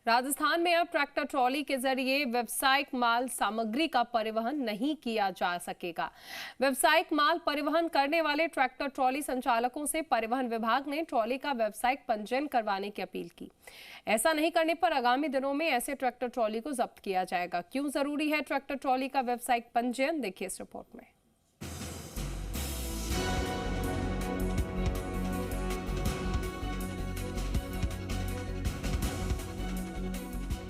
राजस्थान में अब tractor trolley के जरिए व्यावसायिक माल सामग्री का परिवहन नहीं किया जा सकेगा। व्यावसायिक माल परिवहन करने वाले ट्रैक्टर ट्रॉली संचालकों से परिवहन विभाग ने ट्रॉली का व्यावसायिक पंजीयन करवाने की अपील की। ऐसा नहीं करने पर आगामी दिनों में ऐसे ट्रैक्टर ट्रॉली को जब्त किया जाएगा। क्यों जरूरी है ट्रैक्टर ट्रॉली का व्यावसायिक पंजीयन, देखिए इस रिपोर्ट में।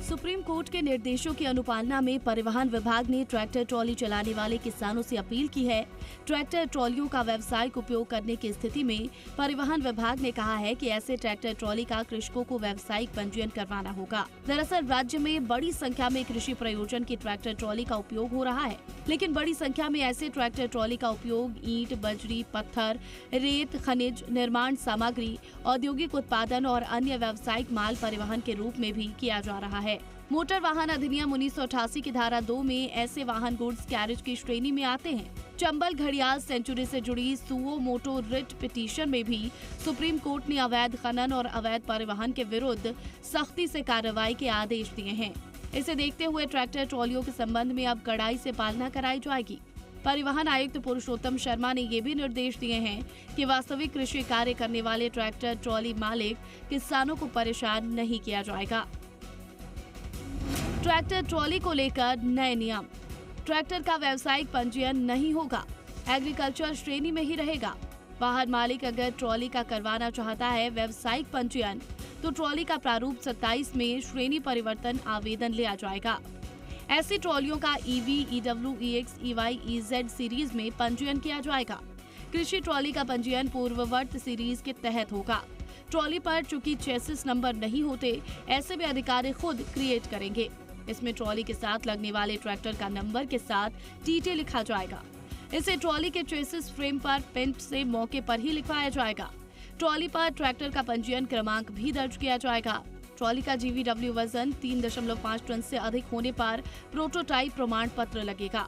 सुप्रीम कोर्ट के निर्देशों की अनुपालना में परिवहन विभाग ने ट्रैक्टर ट्रॉली चलाने वाले किसानों से अपील की है। ट्रैक्टर ट्रॉलियों का व्यावसायिक उपयोग करने की स्थिति में परिवहन विभाग ने कहा है कि ऐसे ट्रैक्टर ट्रॉली का कृषकों को व्यावसायिक पंजीयन करवाना होगा। दरअसल राज्य में बड़ी संख्या में कृषि प्रयोजन की ट्रैक्टर ट्रॉली का उपयोग हो रहा है, लेकिन बड़ी संख्या में ऐसे ट्रैक्टर ट्रॉली का उपयोग ईंट, बजरी, पत्थर, रेत, खनिज, निर्माण सामग्री, औद्योगिक उत्पादन और अन्य व्यावसायिक माल परिवहन के रूप में भी किया जा रहा है। मोटर वाहन अधिनियम 1988 की धारा 2 में ऐसे वाहन गुड्स कैरेज की श्रेणी में आते हैं। चंबल घड़ियाल सेंचुरी से जुड़ी सुओ मोटो रिट पिटीशन में भी सुप्रीम कोर्ट ने अवैध खनन और अवैध परिवहन के विरुद्ध सख्ती से कार्रवाई के आदेश दिए हैं। इसे देखते हुए ट्रैक्टर ट्रॉलियों के संबंध में अब कड़ाई से पालना कराई जाएगी। परिवहन आयुक्त पुरुषोत्तम शर्मा ने ये भी निर्देश दिए हैं कि वास्तविक कृषि कार्य करने वाले ट्रैक्टर ट्रॉली मालिक किसानों को परेशान नहीं किया जाएगा। ट्रैक्टर ट्रॉली को लेकर नए नियम। ट्रैक्टर का व्यावसायिक पंजीयन नहीं होगा, एग्रीकल्चर श्रेणी में ही रहेगा। वाहन मालिक अगर ट्रॉली का करवाना चाहता है व्यावसायिक पंजीयन, तो ट्रॉली का प्रारूप 27 में श्रेणी परिवर्तन आवेदन लिया जाएगा। ऐसी ट्रॉलियों का EV, EW, EX, EY, EZ series में पंजीयन किया जाएगा। कृषि ट्रॉली का पंजीयन पूर्ववर्त सीरीज के तहत होगा। ट्रॉली पर चूंकि चेसिस नंबर नहीं होते, ऐसे में अधिकारी खुद क्रिएट करेंगे। इसमें ट्रॉली के साथ लगने वाले ट्रैक्टर का नंबर के साथ टीटी लिखा जाएगा। इसे ट्रॉली के चेसिस फ्रेम पर पेंट से मौके पर ही लिखवाया जाएगा। ट्रॉली पर ट्रैक्टर का पंजीयन क्रमांक भी दर्ज किया जाएगा। ट्रॉली का जीवीडब्ल्यू वजन 3.5 टन से अधिक होने पर प्रोटोटाइप प्रमाण पत्र लगेगा।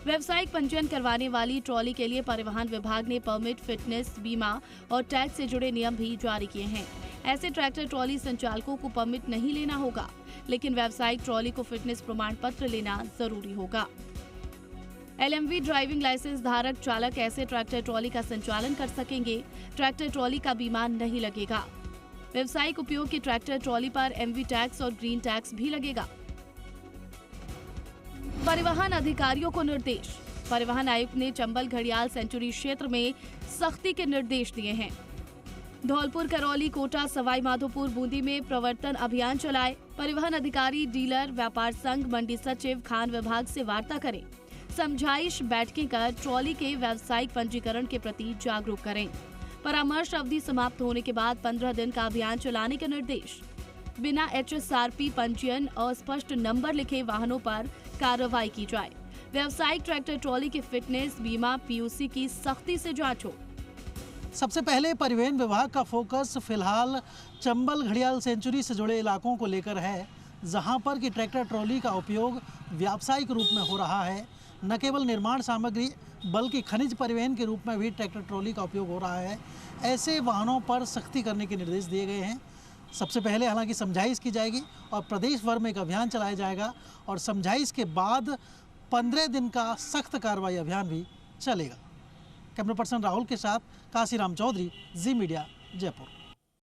व्यावसायिक पंजीयन करवाने वाली ट्रॉली के लिए परिवहन विभाग ने परमिट, फिटनेस, बीमा और टैक्स से जुड़े नियम भी जारी किए हैं। ऐसे ट्रैक्टर ट्रॉली संचालकों को परमिट नहीं लेना होगा, लेकिन व्यावसायिक ट्रॉली को फिटनेस प्रमाण पत्र लेना जरूरी होगा। एलएमवी ड्राइविंग लाइसेंस धारक चालक ऐसे ट्रैक्टर ट्रॉली का संचालन कर सकेंगे। ट्रैक्टर ट्रॉली का बीमा नहीं लगेगा। व्यावसायिक उपयोग की ट्रैक्टर ट्रॉली पर एमवी टैक्स और ग्रीन टैक्स भी लगेगा। परिवहन अधिकारियों को निर्देश। परिवहन आयुक्त ने चंबल घड़ियाल सेंचुरी क्षेत्र में सख्ती के निर्देश दिए हैं। धौलपुर, करौली, कोटा, सवाई माधोपुर, बूंदी में प्रवर्तन अभियान चलाए। परिवहन अधिकारी, डीलर, व्यापार संघ, मंडी सचिव, खान विभाग से वार्ता करें। समझाइश बैठकें कर ट्रॉली के व्यावसायिक पंजीकरण के प्रति जागरूक करें। परामर्श अवधि समाप्त होने के बाद 15 दिन का अभियान चलाने के निर्देश। बिना HSRP पंजीयन और स्पष्ट नंबर लिखे वाहनों पर कार्रवाई की जाए। व्यावसायिक ट्रैक्टर ट्रॉली की फिटनेस, बीमा, PUC की सख्ती से जांच हो। सबसे पहले परिवहन विभाग का फोकस फिलहाल चंबल घड़ियाल सेंचुरी से जुड़े इलाकों को लेकर है, जहां पर कि ट्रैक्टर ट्रॉली का उपयोग व्यावसायिक रूप में हो रहा है। न केवल निर्माण सामग्री बल्कि खनिज परिवहन के रूप में भी ट्रैक्टर ट्रॉली का उपयोग हो रहा है। ऐसे वाहनों पर सख्ती करने के निर्देश दिए गए हैं। सबसे पहले हालांकि समझाइश की जाएगी और प्रदेश भर में एक अभियान चलाया जाएगा और समझाइश के बाद 15 दिन का सख्त कार्रवाई अभियान भी चलेगा। कैमरा पर्सन राहुल के साथ काशीराम चौधरी, जी मीडिया, जयपुर।